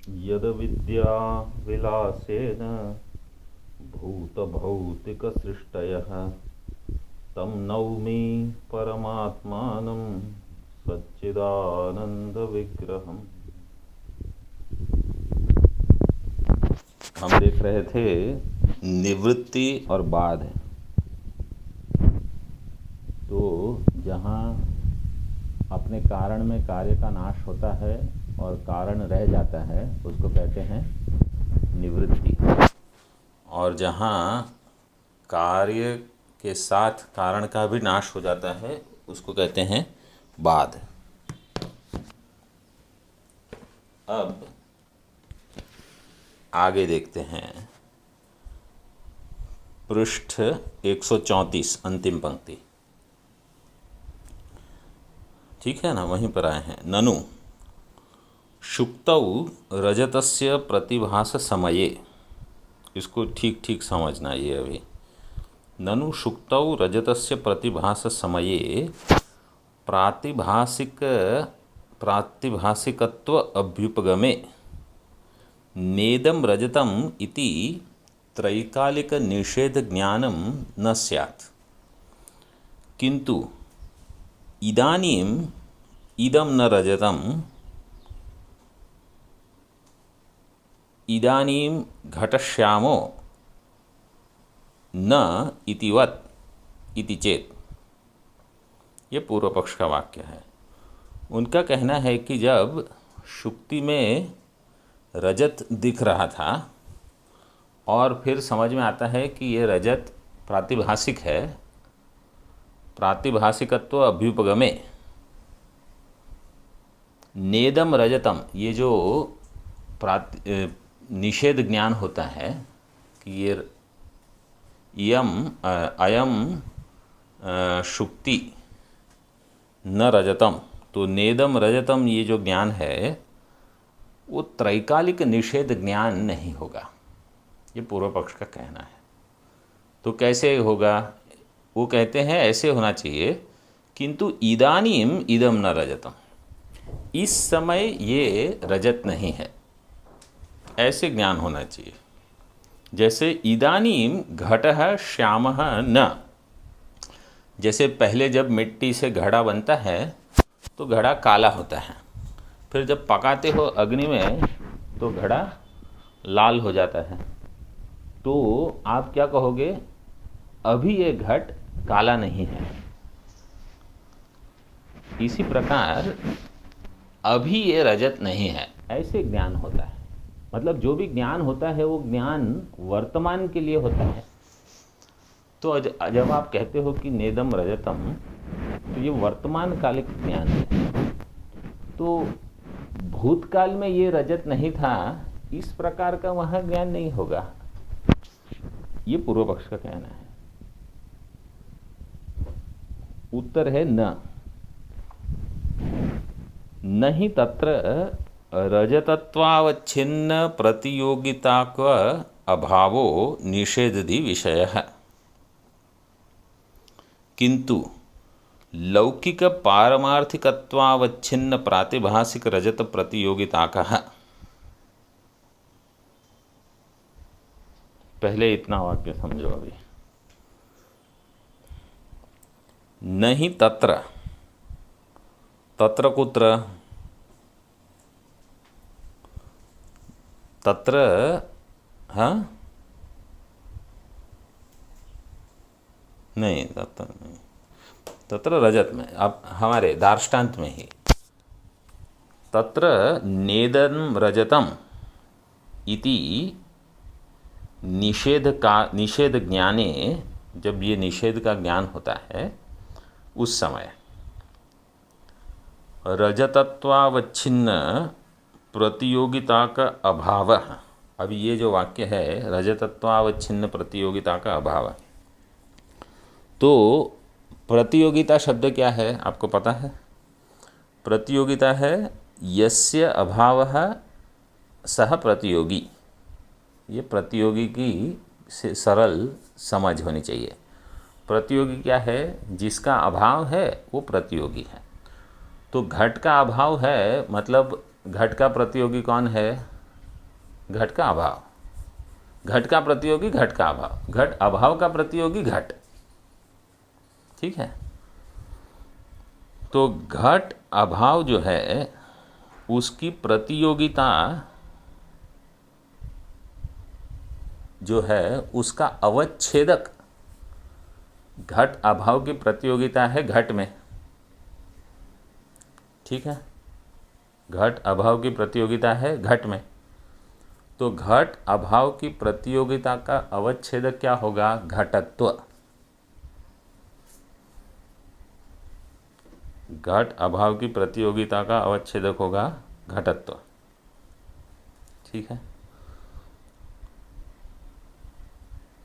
यद विद्या विलासेन भूतभौतिकसृष्टयः तं नौमि परमात्मानं सच्चिदानंदविग्रहम्। हम देख रहे थे निवृत्ति और बाध। तो जहाँ अपने कारण में कार्य का नाश होता है और कारण रह जाता है उसको कहते हैं निवृत्ति, और जहाँ कार्य के साथ कारण का भी नाश हो जाता है उसको कहते हैं बाध। अब आगे देखते हैं पृष्ठ 134 अंतिम पंक्ति। ठीक है ना, वहीं पर आए हैं। ननु शुक्तौ रजतस्य प्रतिभास समये, इसको ठीक ठीक समझना ये अभी। ननु शुक्तौ रजतस्य प्रतिभास समये प्रातिभासिकत्व अभ्युपगमे नेदं रजतम इति त्रैकालिक निषेध ज्ञानं न स्यात्, किंतु इदानीम इदं न रजतम इदानीम घटश्यामो न इतिवत् इति चेत। ये पूर्व पक्ष का वाक्य है। उनका कहना है कि जब शुक्ति में रजत दिख रहा था और फिर समझ में आता है कि ये रजत प्रातिभासिक है, प्रातिभासिकत्व अभ्युपगमे नेदम रजतम, ये जो निषेध ज्ञान होता है कि ये अयम शुक्ति न रजतम, तो नेदम रजतम ये जो ज्ञान है वो त्रैकालिक निषेध ज्ञान नहीं होगा, ये पूर्व पक्ष का कहना है। तो कैसे होगा? वो कहते हैं ऐसे होना चाहिए, किंतु इदानीम इदम न रजतम, इस समय ये रजत नहीं है, ऐसे ज्ञान होना चाहिए। जैसे इदानीम घटः श्यामः न, जैसे पहले जब मिट्टी से घड़ा बनता है तो घड़ा काला होता है, फिर जब पकाते हो अग्नि में तो घड़ा लाल हो जाता है। तो आप क्या कहोगे? अभी ये घट काला नहीं है। इसी प्रकार अभी ये रजत नहीं है, ऐसे ज्ञान होता है। मतलब जो भी ज्ञान होता है वो ज्ञान वर्तमान के लिए होता है। तो जब आप कहते हो कि नेदम रजतम, तो ये वर्तमान कालिक ज्ञान है। तो भूतकाल में ये रजत नहीं था, इस प्रकार का वहाँ ज्ञान नहीं होगा, ये पूर्व पक्ष का कहना है। उत्तर है नहीं तत्र रजतत्वावच्छिन्न प्रतियोगिताक अभावो निषेधि विषयः, किंतु लौकिक पारमार्थिकत्वावच्छिन्न प्रातिभासिक रजत प्रतियोगिताकः। पहले इतना वाक्य समझो अभी। नहीं तत्र, तत्र कुत्र? तत्र हाँ नहीं, तत्र नहीं, तत्र रजत में, अब हमारे दार्ष्टान्त में ही तत्र नेदं रजतम इति निषेध ज्ञाने, जब ये निषेध का ज्ञान होता है उस समय रजतत्वावच्छिन्न प्रतियोगिता का अभाव। अब ये जो वाक्य है रजतत्वावच्छिन्न प्रतियोगिता का अभाव, तो प्रतियोगिता शब्द क्या है आपको पता है? प्रतियोगिता है यस्य अभावः सह प्रतियोगी। ये प्रतियोगी की से सरल समझ होनी चाहिए। प्रतियोगी क्या है? जिसका अभाव है वो प्रतियोगी है। तो घट का अभाव है, मतलब घट का प्रतियोगी कौन है? घट का अभाव, घट का प्रतियोगी घट का अभाव, घट अभाव का प्रतियोगी घट। ठीक है, तो घट अभाव जो है उसकी प्रतियोगिता जो है उसका अवच्छेदक, घट अभाव की प्रतियोगिता है घट में। ठीक है, घट अभाव की प्रतियोगिता है घट में, तो घट अभाव की प्रतियोगिता का अवच्छेदक क्या होगा? घटत्व। घट अभाव की प्रतियोगिता का अवच्छेदक होगा घटत्व। ठीक है,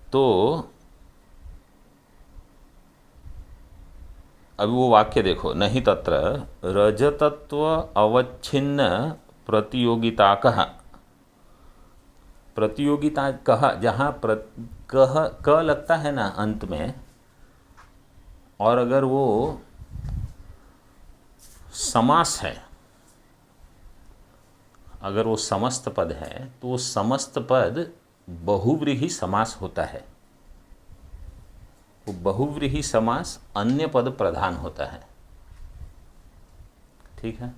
तो अभी वो वाक्य देखो, नहीं तत्र रजतत्व अवच्छिन्न प्रतियोगिता कह। प्रतियोगिता कह, जहाँ कह क लगता है ना अंत में, और अगर वो समास है, अगर वो समस्त पद है तो वो समस्त पद बहुव्रीहि समास होता है। वो बहुव्रीहि समास अन्य पद प्रधान होता है। ठीक है,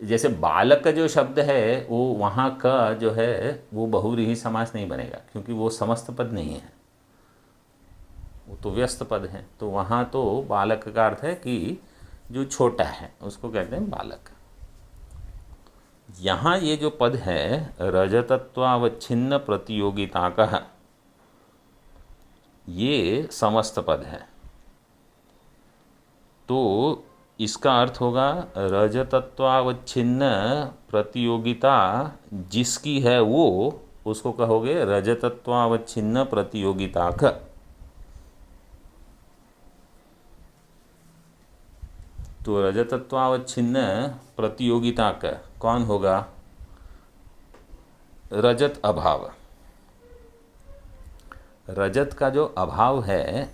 जैसे बालक का जो शब्द है वो वहाँ का जो है वो बहुव्रीहि समास नहीं बनेगा, क्योंकि वो समस्त पद नहीं है, वो तो व्यस्त पद है। तो वहाँ तो बालक का अर्थ है कि जो छोटा है उसको कहते हैं बालक। यहाँ ये जो पद है रजतत्वावच्छिन्न प्रतियोगिता का, ये समस्त पद है, तो इसका अर्थ होगा रजतत्वावच्छिन्न प्रतियोगिता जिसकी है वो, उसको कहोगे रजतत्वावच्छिन्न प्रतियोगिता का। तो रजतत्वावच्छिन्न प्रतियोगिता का कौन होगा? रजत अभाव। रजत का जो अभाव है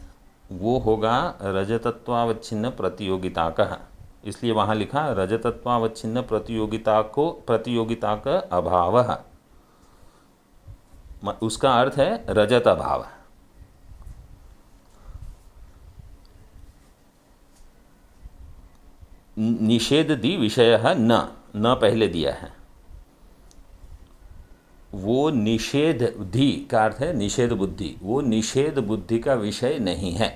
वो होगा रजतत्वावच्छिन्न प्रतियोगिता का। इसलिए वहाँ लिखा रजतत्वावच्छिन्न प्रतियोगिता का अभाव। उसका अर्थ है रजत अभाव। निषेध दी विषय है न पहले दिया है, वो निषेध धी का अर्थ है निषेध बुद्धि, वो निषेध बुद्धि का विषय नहीं है।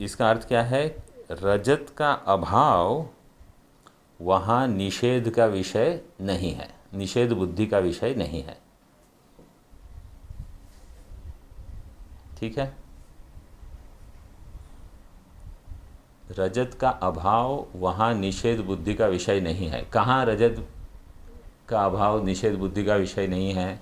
इसका अर्थ क्या है? रजत का अभाव वहाँ निषेध का विषय नहीं है, निषेध बुद्धि का विषय नहीं है। ठीक है, रजत का अभाव वहाँ निषेध बुद्धि का विषय नहीं है। कहाँ रजत का अभाव निषेध बुद्धि का विषय नहीं है?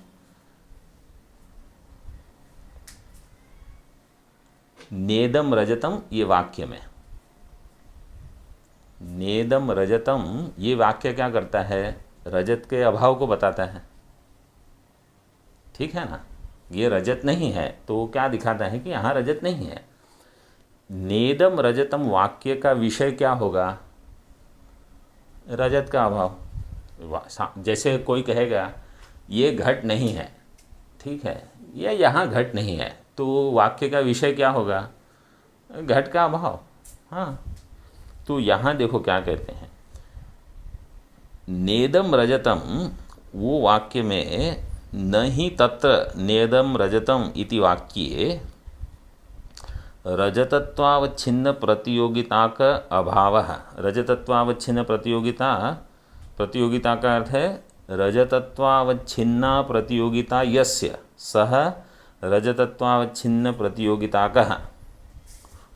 नेदम रजतम ये वाक्य में। नेदम रजतम ये वाक्य क्या करता है? रजत के अभाव को बताता है। ठीक है ना, ये रजत नहीं है तो क्या दिखाता है कि यहाँ रजत नहीं है। नेदम रजतम वाक्य का विषय क्या होगा? रजत का अभाव। जैसे कोई कहेगा ये घट नहीं है, ठीक है, ये यहाँ घट नहीं है, तो वाक्य का विषय क्या होगा? घट का अभाव। हाँ, तो यहाँ देखो क्या कहते हैं, नेदम रजतम, वो वाक्य में नहीं तत्र नेदम रजतम इति वाक्ये रजतत्वावच्छिन्न प्रतियोगिता का अभाव। रजतत्वावच्छिन्न प्रतियोगिता का अर्थ है रजतत्वावच्छिन्ना प्रतियोगिता यस्य सह रजतत्वावच्छिन्न प्रतियोगिता का।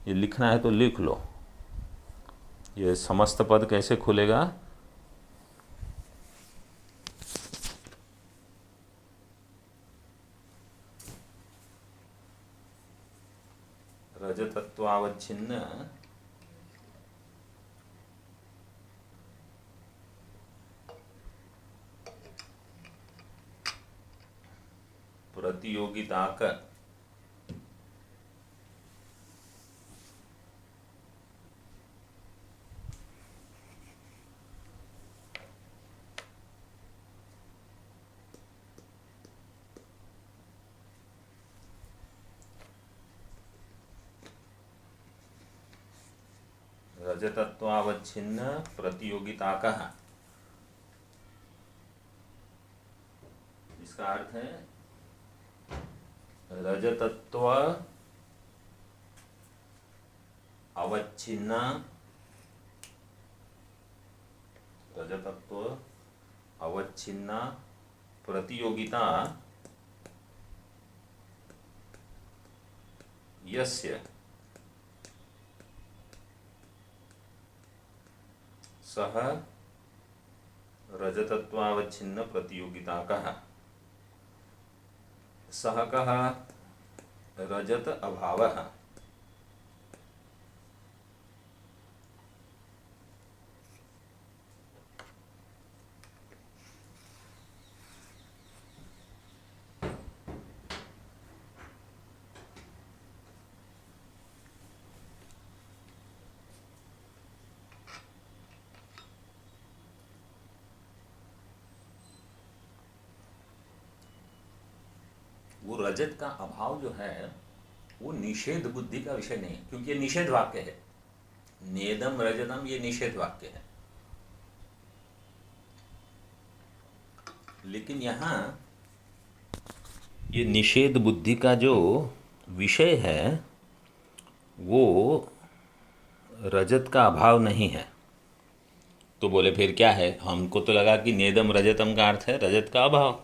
ये लिखना है तो लिख लो, ये समस्त पद कैसे खुलेगा? रजतत्वावच्छिन्न प्रतियोगिता का रजतत्वावच्छिन्न प्रतियोगिता का, इसका अर्थ है रजतत्व अवच्छिन्न, रजतत्व अवच्छिन्न प्रतियोगिता यस्य सह रजतत्वावच्छिन्न प्रतियोगिता कः, सह कः रजत अभावः। वो रजत का अभाव जो है वो निषेध बुद्धि का विषय नहीं, क्योंकि ये निषेध वाक्य है। नेदम रजतम ये निषेध वाक्य है। लेकिन यहाँ ये निषेध बुद्धि का जो विषय है वो रजत का अभाव नहीं है। तो बोले फिर क्या है? हमको तो लगा कि नेदम रजतम का अर्थ है रजत का अभाव।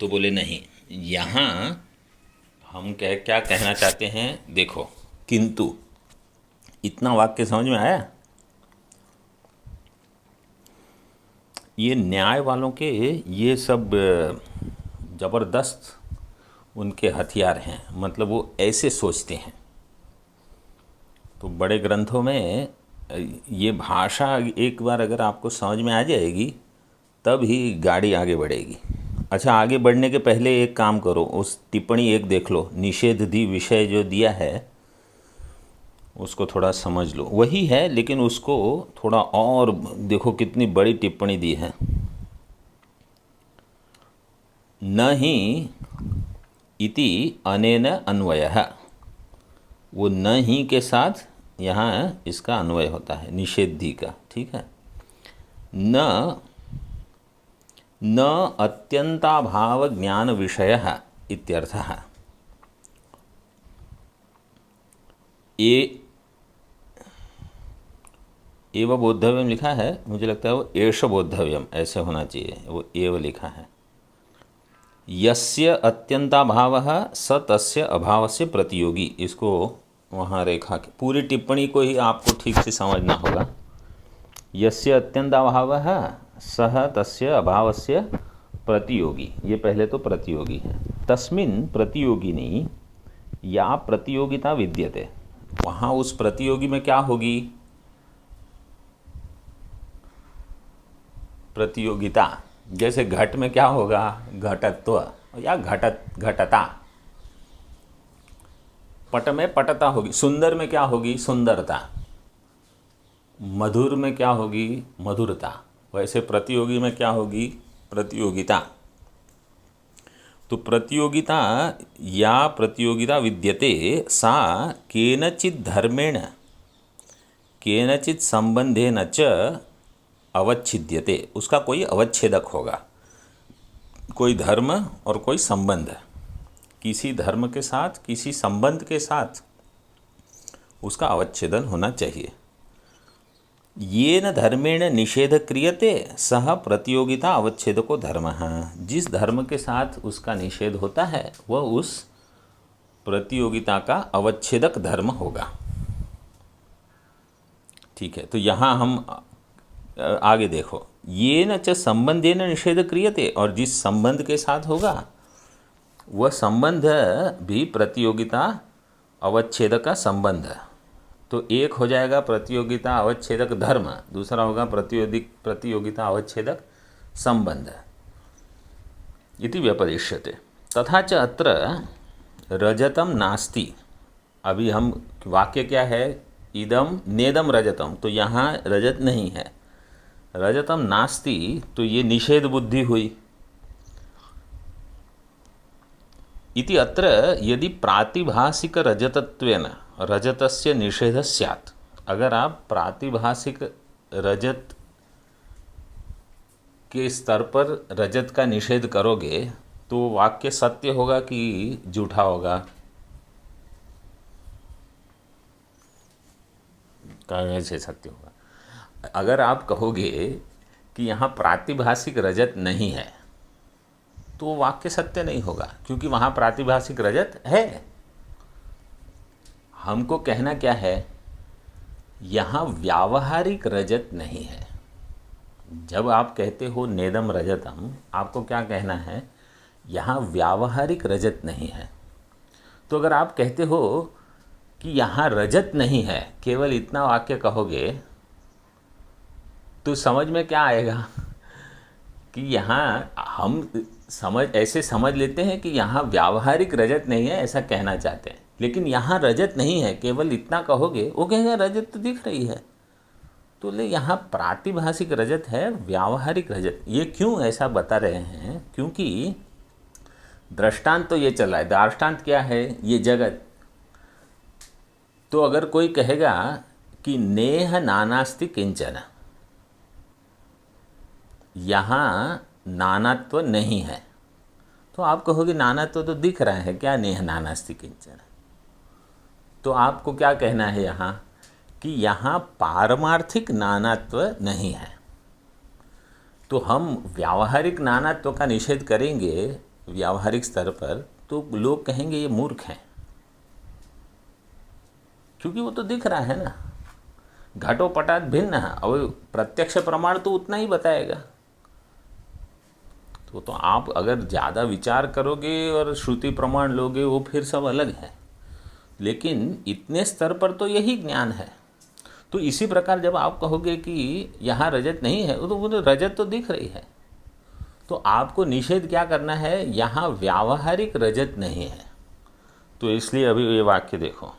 तो बोले नहीं, यहाँ हम क्या कहना चाहते हैं, देखो, किंतु इतना वाक्य समझ में आया? ये न्याय वालों के ये सब ज़बरदस्त उनके हथियार हैं, मतलब वो ऐसे सोचते हैं। तो बड़े ग्रंथों में ये भाषा एक बार अगर आपको समझ में आ जाएगी तब ही गाड़ी आगे बढ़ेगी। अच्छा, आगे बढ़ने के पहले एक काम करो, उस टिप्पणी एक देख लो, निषेध दी विषय जो दिया है उसको थोड़ा समझ लो। वही है लेकिन उसको थोड़ा और देखो, कितनी बड़ी टिप्पणी दी है। न ही इति अनेन अन्वयः, वो न ही के साथ यहाँ इसका अन्वय होता है निषेधी का, ठीक है। न अत्यंताभाव ज्ञान विषयः इत्यर्थः। एव बोद्धव्यम लिखा है, मुझे लगता है वो एष बोद्धव्यम ऐसे होना चाहिए, वो एव लिखा है। यस्य अत्यंताभावः स तस्य अभावस्य प्रतियोगी, इसको वहाँ रेखा की पूरी टिप्पणी को ही आपको ठीक से समझना होगा। यस्य अत्यंताभावः सह तस्य अभावस्य प्रतियोगी, ये पहले तो प्रतियोगी है। तस्मिन् प्रतियोगिनी या प्रतियोगिता विद्यते, वहाँ उस प्रतियोगी में क्या होगी? प्रतियोगिता। जैसे घट में क्या होगा? घटत्व या घटता। पट में पटता होगी। सुंदर में क्या होगी? सुंदरता। मधुर में क्या होगी? मधुरता। वैसे प्रतियोगी में क्या होगी? प्रतियोगिता। तो प्रतियोगिता या प्रतियोगिता विद्यते सा केनचित् धर्मेण केनचित् संबंधेन च अवच्छिद्यते, उसका कोई अवच्छेदक होगा, कोई धर्म और कोई संबंध, किसी धर्म के साथ किसी संबंध के साथ उसका अवच्छेदन होना चाहिए। येन धर्मेण निषेध क्रियते सह प्रतियोगिता अवच्छेदको धर्मः, जिस धर्म के साथ उसका निषेध होता है वह उस प्रतियोगिता का अवच्छेदक धर्म होगा। ठीक है, तो यहाँ हम आगे देखो, ये न च संबंधेन निषेध क्रियते, और जिस संबंध के साथ होगा वह संबंध भी प्रतियोगिता अवच्छेदक का संबंध। तो एक हो जाएगा प्रतियोगिता अवच्छेदक धर्म, दूसरा होगा प्रतियोगिता अवच्छेदक संबंध। इति व्यपदिश्यते। तथा च अत्र रजतम नास्ति। अभी हम वाक्य क्या है? इदम नेदम रजतम, तो यहाँ रजत नहीं है। रजतम नास्ति, तो ये निषेध बुद्धि हुई। इति अत्र यदि प्रातिभासिक रजतत्वेन रजतस्य निषेध स्यात्, अगर आप प्रातिभासिक रजत के स्तर पर रजत का निषेध करोगे तो वाक्य सत्य होगा कि झूठा होगा? कैसे सत्य होगा? अगर आप कहोगे कि यहाँ प्रातिभासिक रजत नहीं है तो वाक्य सत्य नहीं होगा, क्योंकि वहाँ प्रातिभासिक रजत है। हमको कहना क्या है, यहाँ व्यावहारिक रजत नहीं है। जब आप कहते हो नेदम रजतम, आपको क्या कहना है, यहाँ व्यावहारिक रजत नहीं है। तो अगर आप कहते हो कि यहाँ रजत नहीं है, केवल इतना वाक्य कहोगे तो समझ में क्या आएगा कि यहाँ हम ऐसे समझ लेते हैं कि यहाँ व्यावहारिक रजत नहीं है, ऐसा कहना चाहते हैं। लेकिन यहाँ रजत नहीं है, केवल इतना कहोगे, वो कहेगा रजत तो दिख रही है। तो ले यहाँ प्रातिभासिक रजत है, व्यावहारिक रजत। ये क्यों ऐसा बता रहे हैं? क्योंकि दृष्टांत तो ये चल रहा है। दृष्टांत क्या है? ये जगत। तो अगर कोई कहेगा कि नेह नानास्ति किंचन, यहाँ नानात्व नहीं है, तो आप कहोगे नानात्व तो दिख रहा है, क्या नेह नानास्ति किंचन? तो आपको क्या कहना है यहाँ कि यहाँ पारमार्थिक नानात्व नहीं है। तो हम व्यावहारिक नानात्व का निषेध करेंगे व्यावहारिक स्तर पर, तो लोग कहेंगे ये मूर्ख हैं, क्योंकि वो तो दिख रहा है ना, घटोपटात भिन्न है। और प्रत्यक्ष प्रमाण तो उतना ही बताएगा। तो आप अगर ज़्यादा विचार करोगे और श्रुति प्रमाण लोगे, वो फिर सब अलग है। लेकिन इतने स्तर पर तो यही ज्ञान है। तो इसी प्रकार जब आप कहोगे कि यहाँ रजत नहीं है, तो वो रजत तो दिख रही है। तो आपको निषेध क्या करना है, यहाँ व्यावहारिक रजत नहीं है। तो इसलिए अभी ये वाक्य देखो,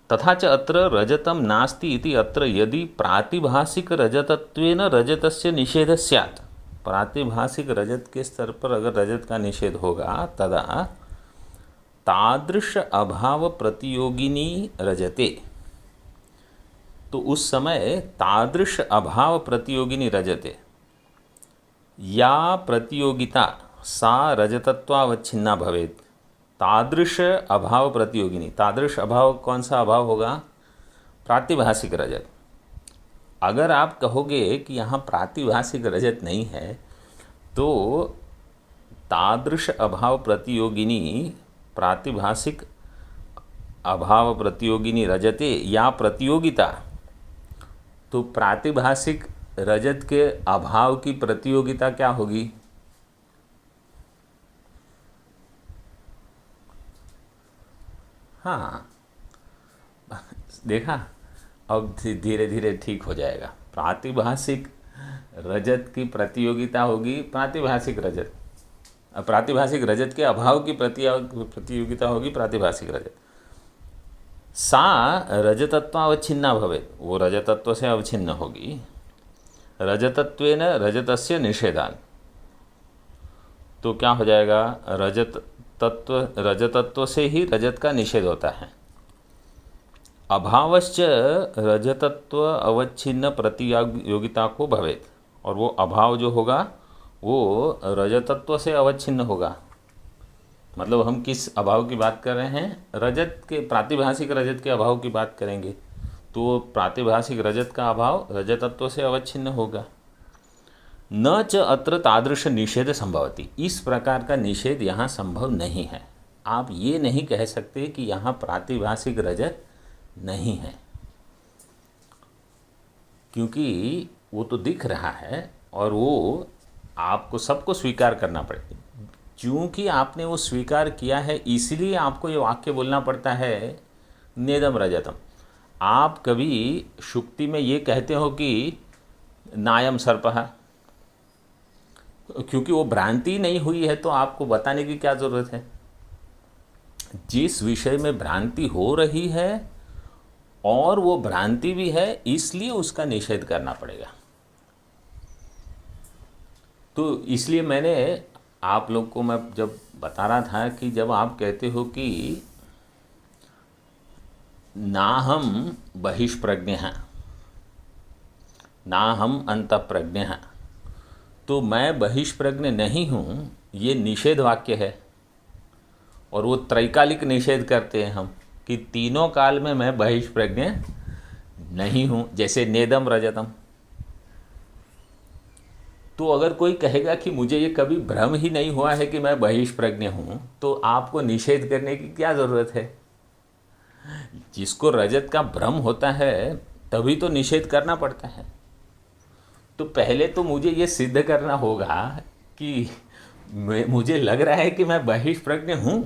तथा च अत्र रजतम नास्ति इति अत्र यदि प्रातिभासिक रजतत्वेन रजतस्य निषेध स्यात्। प्रातिभासिक रजत के स्तर पर अगर रजत का निषेध होगा, तदा तादृश अभाव प्रतियोगिनी रजते, तो उस समय तादृश अभाव प्रतियोगिनी रजते या प्रतियोगिता सा रजतत्वावच्छिन्ना भवेत्। तादृश अभाव प्रतियोगिनी, तादृश अभाव कौन सा अभाव होगा? प्रातिभासिक रजत। अगर आप कहोगे कि यहाँ प्रातिभासिक रजत नहीं है, तो तादृश अभाव प्रतियोगिनी, प्रातिभासिक अभाव प्रतियोगिनी रजते या प्रतियोगिता, तो प्रातिभासिक रजत के अभाव की प्रतियोगिता क्या होगी? हाँ, देखा, अब धीरे धीरे ठीक हो जाएगा। प्रातिभासिक रजत की प्रतियोगिता होगी प्रातिभासिक रजत, प्रातिभासिक रजत के अभाव की प्रतियोगिता होगी प्रातिभासिक रजत। सा रजतत्वावच्छिन्ना भवेत्, वो रजतत्व से अवच्छिन्न होगी। रजतत्वेन रजतस्य निषेधान, तो क्या हो जाएगा? रजतत्व से ही रजत का निषेध होता है। अभावश्च रजतत्व अवच्छिन्न प्रतियोगिता को भवेत्, और वो अभाव जो होगा वो रजतत्व से अवच्छिन्न होगा। मतलब हम किस अभाव की बात कर रहे हैं? रजत के, प्रातिभासिक रजत के अभाव की बात करेंगे, तो प्रातिभासिक रजत का अभाव रजतत्व से अवच्छिन्न होगा। न च अत्र तादृश निषेध संभवति, इस प्रकार का निषेध यहाँ संभव नहीं है। आप ये नहीं कह सकते कि यहाँ प्रातिभासिक रजत नहीं है, क्योंकि वो तो दिख रहा है और वो आपको सबको स्वीकार करना पड़ेगा। क्योंकि आपने वो स्वीकार किया है, इसलिए आपको ये वाक्य बोलना पड़ता है नेदम रजतम। आप कभी शुक्ति में ये कहते हो कि नायम सर्पः, क्योंकि वो भ्रांति नहीं हुई है, तो आपको बताने की क्या ज़रूरत है? जिस विषय में भ्रांति हो रही है और वो भ्रांति भी है, इसलिए उसका निषेध करना पड़ेगा। तो इसलिए मैंने आप लोग को मैं जब बता रहा था कि जब आप कहते हो कि नाहम बहिष्प्रज्ञ, नाहम अंतःप्रज्ञ, तो मैं बहिष्प्रज्ञ नहीं हूँ, ये निषेध वाक्य है। और वो त्रैकालिक निषेध करते हैं हम कि तीनों काल में मैं बहिष्प्रज्ञ नहीं हूँ, जैसे नेदम रजतम। तो अगर कोई कहेगा कि मुझे ये कभी भ्रम ही नहीं हुआ है कि मैं बहिष्प्रज्ञ हूँ, तो आपको निषेध करने की क्या ज़रूरत है? जिसको रजत का भ्रम होता है तभी तो निषेध करना पड़ता है। तो पहले तो मुझे ये सिद्ध करना होगा कि मुझे लग रहा है कि मैं बहिष्प्रज्ञ हूँ।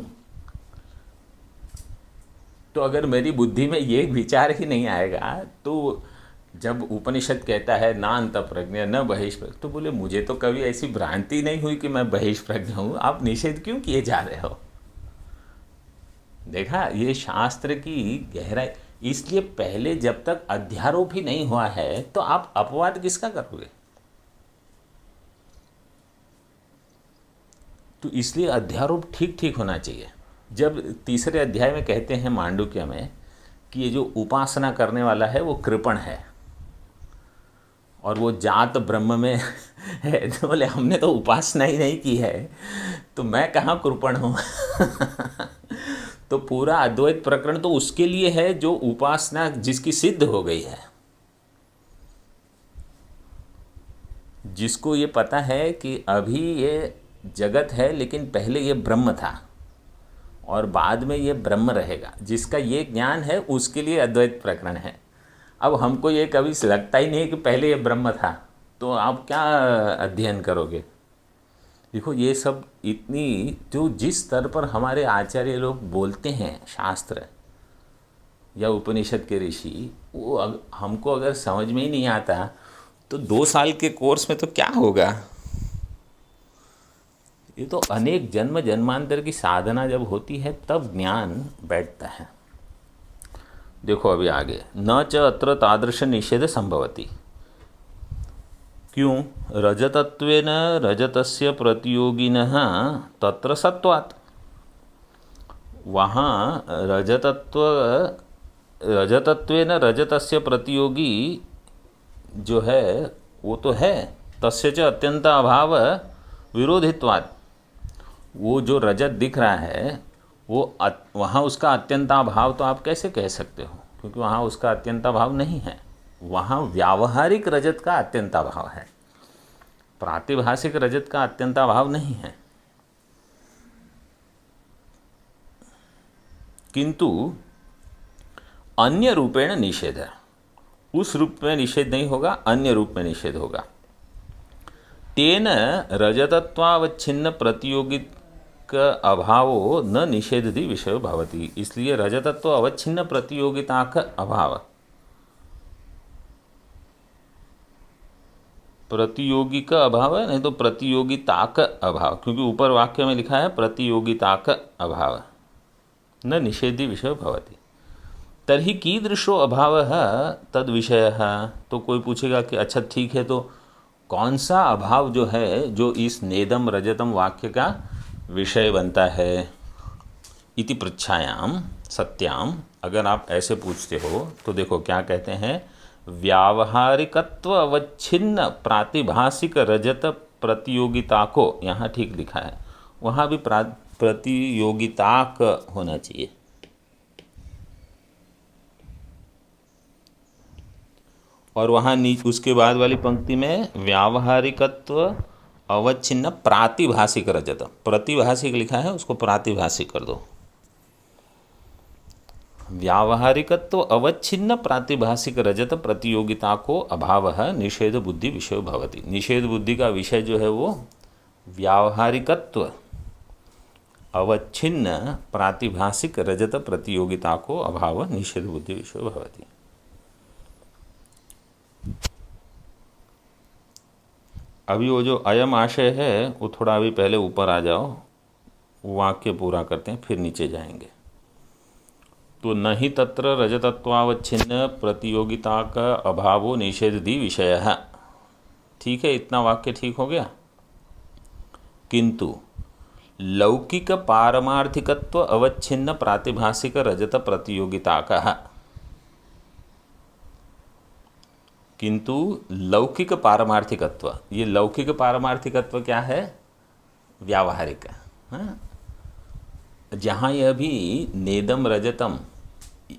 तो अगर मेरी बुद्धि में ये विचार ही नहीं आएगा, तो जब उपनिषद कहता है ना अंतःप्रज्ञ न बहिष्प्रज्ञ, तो बोले मुझे तो कभी ऐसी भ्रांति नहीं हुई कि मैं बहिष्प्रज्ञ हूँ, आप निषेध क्यों किए जा रहे हो? देखा ये शास्त्र की गहराई। इसलिए पहले जब तक अध्यारोप ही नहीं हुआ है तो आप अपवाद किसका करोगे? तो इसलिए अध्यारोप ठीक ठीक होना चाहिए। जब तीसरे अध्याय में कहते हैं मांडुक्य में कि ये जो उपासना करने वाला है वो कृपण है और वो जात ब्रह्म में है, तो बोले हमने तो उपासना ही नहीं की है, तो मैं कहाँ कृपण हूँ? तो पूरा अद्वैत प्रकरण तो उसके लिए है जो उपासना जिसकी सिद्ध हो गई है, जिसको ये पता है कि अभी ये जगत है लेकिन पहले ये ब्रह्म था और बाद में ये ब्रह्म रहेगा, जिसका ये ज्ञान है उसके लिए अद्वैत प्रकरण है। अब हमको ये कभी लगता ही नहीं कि पहले ये ब्रह्म था, तो आप क्या अध्ययन करोगे? देखो ये सब इतनी जो जिस स्तर पर हमारे आचार्य लोग बोलते हैं शास्त्र या उपनिषद के ऋषि, वो हमको अगर समझ में ही नहीं आता तो 2 साल के कोर्स में तो क्या होगा? ये तो अनेक जन्म जन्मांतर की साधना जब होती है तब ज्ञान बैठता है। देखो अभी आगे, न च अत्र तादृश निषेध संभवति। क्यों? रजतत्वेन रजतस्य प्रतियोगिनः तत्र सत्वात्। वहाँ रजतत्वेन रजतस्य प्रतियोगी जो है वो तो है, तस्य च अत्यंत अभाव विरोधित्वात्। वो जो रजत दिख रहा है वो वहाँ उसका अत्यंताभाव तो आप कैसे कह सकते हो? क्योंकि वहाँ उसका अत्यंताभाव नहीं है, वहाँ व्यावहारिक रजत का अत्यंताभाव है, प्रातिभाषिक रजत का अत्यंताभाव नहीं है। किंतु अन्य रूपेण निषेध है, उस रूप में निषेध नहीं होगा, अन्य रूप में निषेध होगा। तेन रजतत्वावच्छिन्न प्रतियोगित अभावो न निषेधि विषय भवति। इसलिए रजतत्व अवच्छिन्न प्रतियोगिता का अभाव, प्रतियोगी का अभाव है, नहीं तो प्रतियोगिता का अभाव, क्योंकि ऊपर वाक्य में लिखा है प्रतियोगिता का अभाव, न निषेधि विषय भवति। तर्हि कीदृशो अभाव तद विषय। तो कोई पूछेगा कि अच्छा ठीक है, तो कौन सा अभाव जो है जो इस नेदम रजतम वाक्य का विषय बनता है? इति पृच्छायाम सत्याम। अगर आप ऐसे पूछते हो तो देखो क्या कहते हैं, व्यावहारिकत्व अवच्छिन्न प्रातिभाषिक रजत प्रतियोगिता को, यहाँ ठीक लिखा है, वहाँ भी प्रतियोगिताक होना चाहिए। और वहाँ उसके बाद वाली पंक्ति में व्यावहारिकत्व अवच्छिन्न प्रातिभाषिक रजत, प्रतिभाषिक लिखा है उसको प्रातिभाषिक कर दो। व्यावहारिकत्व अवच्छिन्न प्रातिभाषिक रजत प्रतियोगिता को अभाव निषेध बुद्धि विषय भवति। निषेध बुद्धि का विषय जो है वो व्यावहारिकत्व अवच्छिन्न प्रातिभाषिक रजत प्रतियोगिता को अभाव निषेध बुद्धि विषय भवति। अभी वो जो अयम आशय है वो थोड़ा अभी पहले ऊपर आ जाओ, वाक्य पूरा करते हैं फिर नीचे जाएंगे। तो न ही तत्र रजतत्वावच्छिन्न प्रतियोगिता का अभावो निषेधि विषय है। ठीक है, इतना वाक्य ठीक हो गया। किंतु लौकिक पारमार्थिकत्व अवच्छिन्न प्रातिभाषिक रजत प्रतियोगिता का, किंतु लौकिक पारमार्थिकत्व, ये लौकिक पारमार्थिकत्व क्या है? व्यावहारिक। हाँ, जहाँ यह भी नेदम रजतम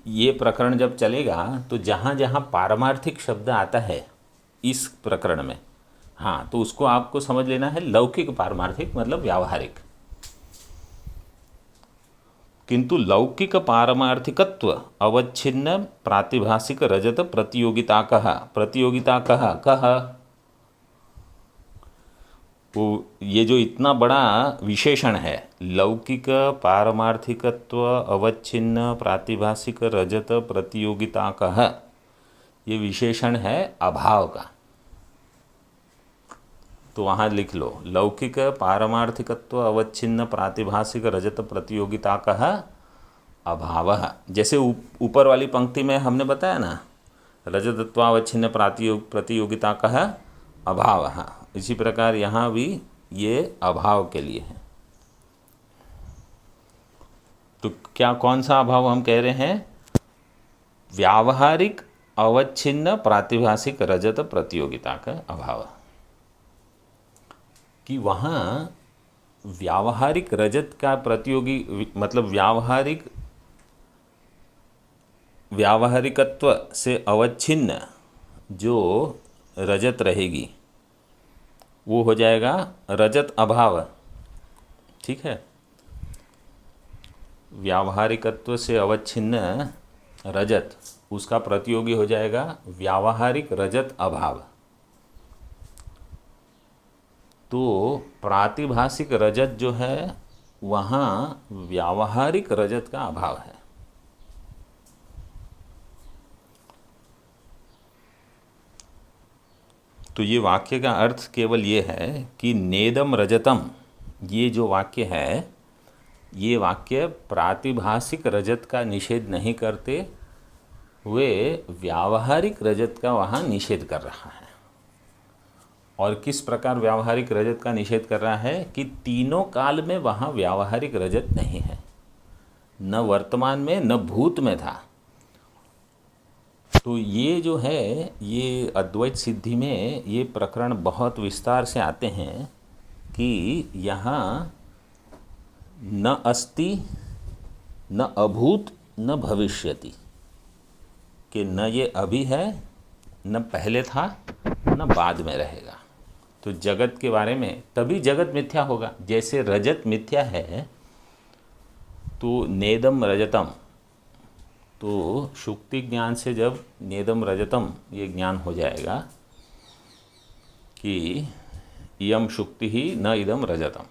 ये प्रकरण जब चलेगा तो जहाँ जहाँ पारमार्थिक शब्द आता है इस प्रकरण में, हाँ, तो उसको आपको समझ लेना है लौकिक पारमार्थिक मतलब व्यावहारिक। किंतु लौकिक पारमार्थिकत्व अवच्छिन्न प्रातिभासिक रजत प्रतियोगिता कह वो ये जो इतना बड़ा विशेषण है लौकिक पारमार्थिकत्व अवच्छिन्न प्रातिभासिक रजत प्रतियोगिता कह, ये विशेषण है अभाव का। तो वहाँ लिख लो लौकिक पारमार्थिकत्व अवच्छिन्न प्रातिभासिक रजत प्रतियोगिता कह अभाव। जैसे ऊपर वाली पंक्ति में हमने बताया ना, रजतत्वावच्छिन्न प्रतियोगिता कह अभाव, इसी प्रकार यहाँ भी ये अभाव के लिए है। तो क्या कौन सा अभाव हम कह रहे हैं? व्यावहारिक अवच्छिन्न प्रातिभासिक रजत प्रतियोगिता का अभाव, कि वहाँ व्यावहारिक रजत का प्रतियोगी मतलब व्यावहारिकत्व से अवच्छिन्न जो रजत रहेगी वो हो जाएगा रजत अभाव। ठीक है, व्यावहारिकत्व से अवच्छिन्न रजत उसका प्रतियोगी हो जाएगा व्यावहारिक रजत अभाव। तो प्रातिभासिक रजत जो है वहाँ व्यावहारिक रजत का अभाव है। तो ये वाक्य का अर्थ केवल ये है कि नेदम रजतम, ये जो वाक्य है ये वाक्य प्रातिभासिक रजत का निषेध नहीं करते हुए व्यावहारिक रजत का वहाँ निषेध कर रहा है। और किस प्रकार व्यावहारिक रजत का निषेध कर रहा है कि तीनों काल में वहाँ व्यावहारिक रजत नहीं है, न वर्तमान में न भूत में था। तो ये जो है ये अद्वैत सिद्धि में ये प्रकरण बहुत विस्तार से आते हैं कि यहाँ न अस्ति न अभूत न भविष्यति, कि न ये अभी है न पहले था न बाद में रहेगा। तो जगत के बारे में तभी जगत मिथ्या होगा। जैसे रजत मिथ्या है तो नेदम रजतम, तो शुक्ति ज्ञान से जब नेदम रजतम ये ज्ञान हो जाएगा कि इयम शुक्ति ही न इदम रजतम,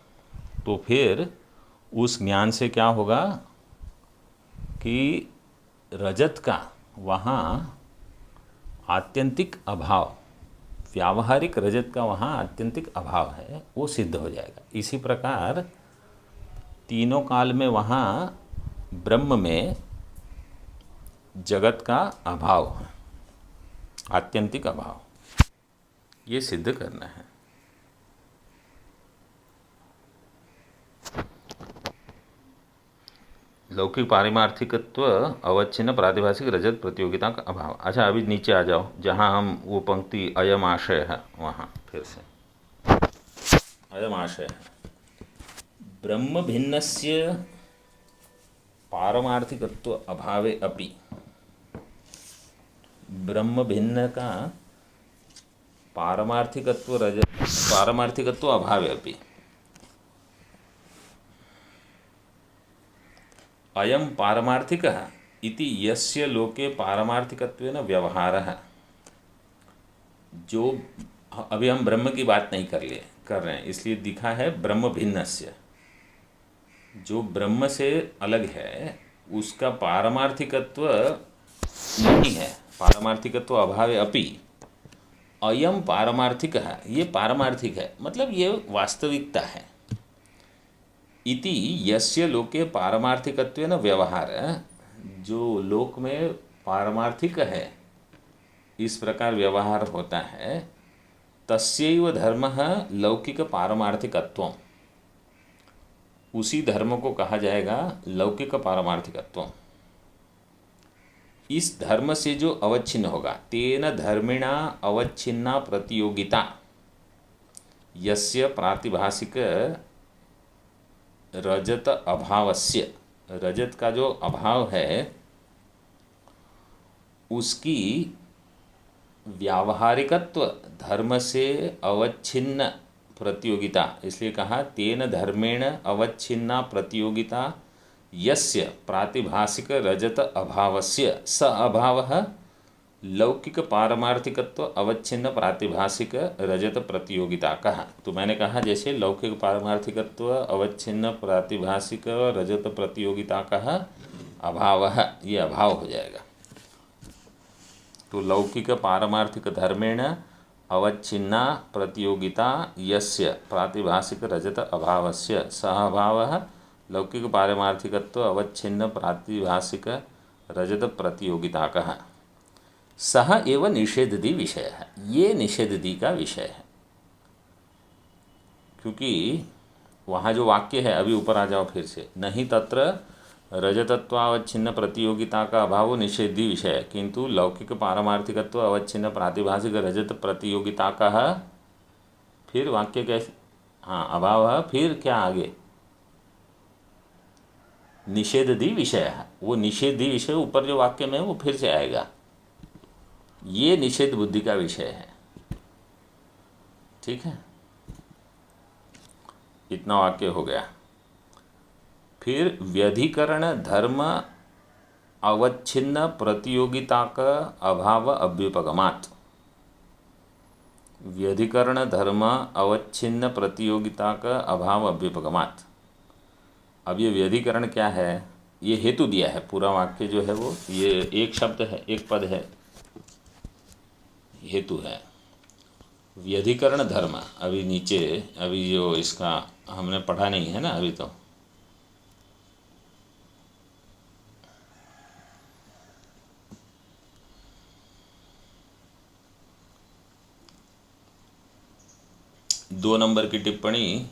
तो फिर उस ज्ञान से क्या होगा कि रजत का वहाँ आत्यंतिक अभाव, व्यावहारिक रजत का वहाँ आत्यंतिक अभाव है, वो सिद्ध हो जाएगा। इसी प्रकार तीनों काल में वहाँ ब्रह्म में जगत का अभाव है, आत्यंतिक अभाव, ये सिद्ध करना है। लौकिक पारमार्थिकत्व अवच्छिन्न प्रातिभासिक रजत प्रतियोगिता का अभाव। अच्छा, अभी नीचे आ जाओ जहाँ हम वो पंक्ति अयम आशय है वहाँ फिर से अयम आशय है ब्रह्म भिन्नस्य पारमार्थिकत्व अभावे अपि, ब्रह्म भिन्न का पारमार्थिकत्व अभावे अपि अयम पारमार्थिकः इति यस्य लोके पारमार्थिकत्वेन व्यवहारः। जो अभी हम ब्रह्म की बात नहीं कर रहे हैं, इसलिए दिखा है ब्रह्म भिन्नस्य, जो ब्रह्म से अलग है उसका पारमार्थिकत्व नहीं है, पारमार्थिकत्व अभावे अपि अयम पारमार्थिक है, ये पारमार्थिक है मतलब ये वास्तविकता है। इति यस्य लोके पारमार्थिकत्वेन व्यवहार, जो लोक में पारमार्थिक है इस प्रकार व्यवहार होता है, तस्यैव धर्मः लौकिक पारमार्थिकत्वम्, उसी धर्म को कहा जाएगा लौकिक पारमार्थिकत्व। इस धर्म से जो अवच्छिन्न होगा, तेन धर्मिणा अवच्छिन्ना प्रतियोगिता यस्य प्रातिभाषिक रजत अभावस्य, रजत का जो अभाव है उसकी व्यावहारिकत्व धर्म से अवच्छिन्न प्रतियोगिता, इसलिए कहा तेन धर्मेण अवच्छिन्ना प्रतियोगिता यस्य प्रातिभाषिक रजत अभावस्य स अभावः लौकिक पारमार्थिकत्व अवच्छिन्न प्रातिभाषिक रजत प्रतियोगिता कहा। तो मैंने कहा जैसे लौकिक पारमार्थिकत्व अवच्छिन्न प्रातिभाषिक रजत प्रतियोगिता का अभाव, ये अभाव हो जाएगा। तो लौकिक पारमार्थिक धर्मेण अवच्छिन्ना प्रतियोगिता यस्य प्रातिभाषिक रजत अभावस्य सह अभावः लौकिक पारमार्थिकत्व अवच्छिन्न प्रातिभाषिक रजत प्रतियोगिता का सह एव निषेधदी विषय है। ये निषेधदी का विषय है, क्योंकि वहाँ जो वाक्य है, अभी ऊपर आ जाओ फिर से, नहीं तत्र रजतत्वावच्छिन्न प्रतियोगिता का अभाव निषेधी विषय है, किंतु लौकिक पारमार्थिकत्व अवच्छिन्न प्रातिभाषिक रजत प्रतियोगिता का, फिर वाक्य कैसे, हाँ अभाव है, फिर क्या आगे निषेधदी विषय है। वो निषेधी विषय ऊपर जो वाक्य में है वो फिर से आएगा। ये निषेध बुद्धि का विषय है, ठीक है। इतना वाक्य हो गया। फिर व्यधिकरण धर्म अवच्छिन्न प्रतियोगिता का अभाव अभ्युपगमात्, व्यधिकरण धर्म अवच्छिन्न प्रतियोगिता का अभाव अभ्युपगमात्। अब ये व्यधिकरण क्या है, ये हेतु दिया है। पूरा वाक्य जो है वो ये एक शब्द है, एक पद है, हेतु है। व्यधिकरण धर्म, अभी नीचे, अभी जो इसका हमने पढ़ा नहीं है ना अभी, तो दो नंबर की टिप्पणी।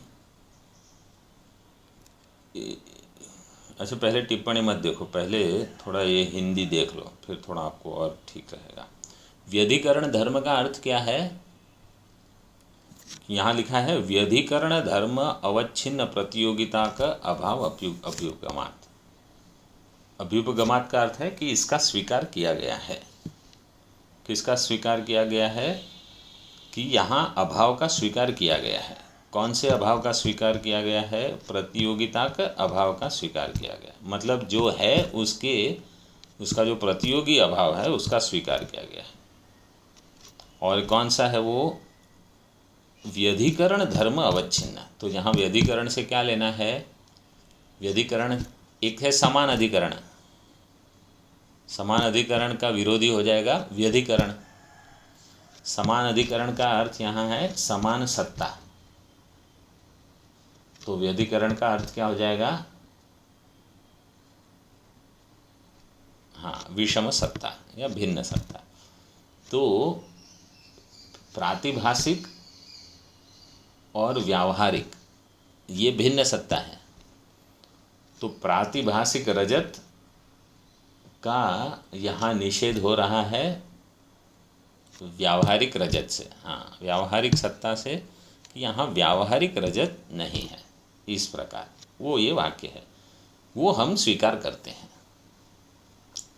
अच्छा पहले टिप्पणी मत देखो, पहले थोड़ा ये हिंदी देख लो, फिर थोड़ा आपको और ठीक रहेगा। व्यधिकरण धर्म का अर्थ क्या है, यहाँ लिखा है व्यधिकरण धर्म अवच्छिन्न प्रतियोगिता का अभाव अभ्युपगमात्। अभ्युपगमात् का अर्थ है कि इसका स्वीकार किया गया है। किसका स्वीकार किया गया है, कि यहाँ अभाव का स्वीकार किया गया है। कौन से अभाव का स्वीकार किया गया है, प्रतियोगिता का अभाव का स्वीकार किया गया, मतलब जो है उसका जो प्रतियोगी अभाव है उसका स्वीकार किया गया है। और कौन सा है वो, व्यधिकरण धर्म अवच्छिन्न। तो यहाँ व्यधिकरण से क्या लेना है, व्यधिकरण एक है समान अधिकरण, समान अधिकरण का विरोधी हो जाएगा व्यधिकरण। समान अधिकरण का अर्थ यहाँ है समान सत्ता, तो व्यधिकरण का अर्थ क्या हो जाएगा, हाँ विषम सत्ता या भिन्न सत्ता। तो प्रातिभाषिक और व्यावहारिक ये भिन्न सत्ता है। तो प्रातिभाषिक रजत का यहाँ निषेध हो रहा है व्यावहारिक रजत से, हाँ व्यावहारिक सत्ता से, कि यहाँ व्यावहारिक रजत नहीं है। इस प्रकार वो ये वाक्य है, वो हम स्वीकार करते हैं।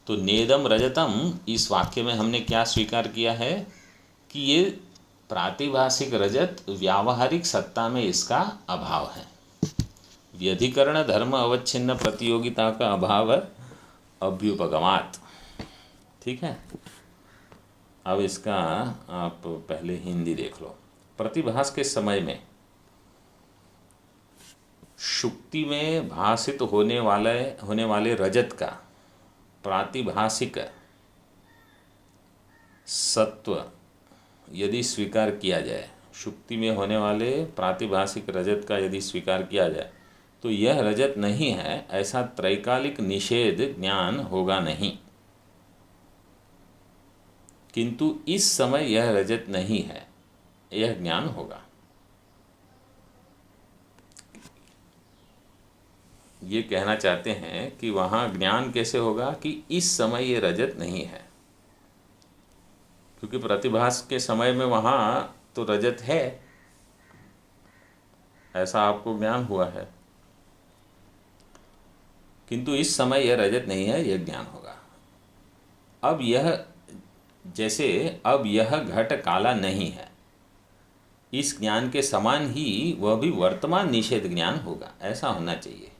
तो नेदम रजतम, इस वाक्य में हमने क्या स्वीकार किया है, कि ये प्रातिभाषिक रजत व्यावहारिक सत्ता में इसका अभाव है। व्यधिकरण धर्म अवच्छिन्न प्रतियोगिता का अभाव अभ्युपगमात्, ठीक है। अब इसका आप पहले हिंदी देख लो। प्रतिभास के समय में शुक्ति में भाषित होने वाले रजत का प्रातिभाषिक सत्व यदि स्वीकार किया जाए, शुक्ति में होने वाले प्रातिभाषिक रजत का यदि स्वीकार किया जाए, तो यह रजत नहीं है ऐसा त्रैकालिक निषेध ज्ञान होगा नहीं, किंतु इस समय यह रजत नहीं है यह ज्ञान होगा। ये कहना चाहते हैं कि वहाँ ज्ञान कैसे होगा कि इस समय ये रजत नहीं है, क्योंकि प्रतिभास के समय में वहाँ तो रजत है, ऐसा आपको ज्ञान हुआ है, किंतु इस समय यह रजत नहीं है, यह ज्ञान होगा। अब यह जैसे अब यह घट काला नहीं है, इस ज्ञान के समान ही वह भी वर्तमान निषेध ज्ञान होगा, ऐसा होना चाहिए।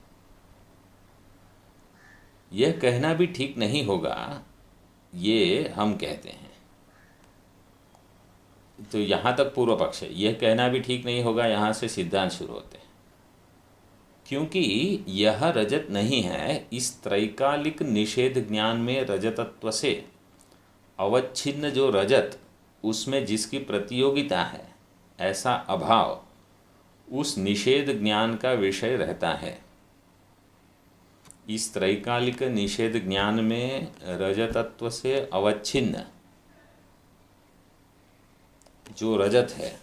यह कहना भी ठीक नहीं होगा, ये हम कहते हैं। तो यहाँ तक पूर्व पक्ष है, यह कहना भी ठीक नहीं होगा, यहाँ से सिद्धांत शुरू होते हैं। क्योंकि यह रजत नहीं है, इस त्रैकालिक निषेध ज्ञान में रजतत्व से अवच्छिन्न जो रजत, उसमें जिसकी प्रतियोगिता है, ऐसा अभाव उस निषेध ज्ञान का विषय रहता है। इस त्रैकालिक निषेध ज्ञान में रजतत्व से अवच्छिन्न जो रजत है,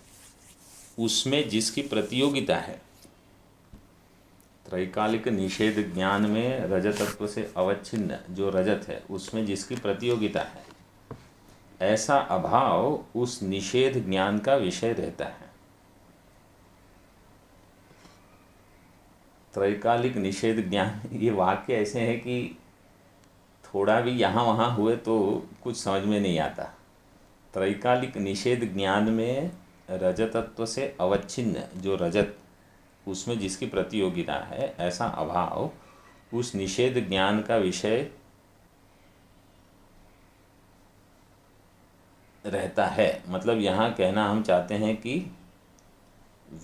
उसमें जिसकी प्रतियोगिता है, त्रैकालिक निषेध ज्ञान में रजतत्व से अवच्छिन्न जो रजत है, उसमें जिसकी प्रतियोगिता है, ऐसा अभाव उस निषेध ज्ञान का विषय रहता है। त्रैकालिक निषेध ज्ञान, ये वाक्य ऐसे हैं कि थोड़ा भी यहाँ वहाँ हुए तो कुछ समझ में नहीं आता। त्रैकालिक निषेध ज्ञान में रजतत्व से अवच्छिन्न जो रजत, उसमें जिसकी प्रतियोगिता है, ऐसा अभाव उस निषेध ज्ञान का विषय रहता है। मतलब यहाँ कहना हम चाहते हैं कि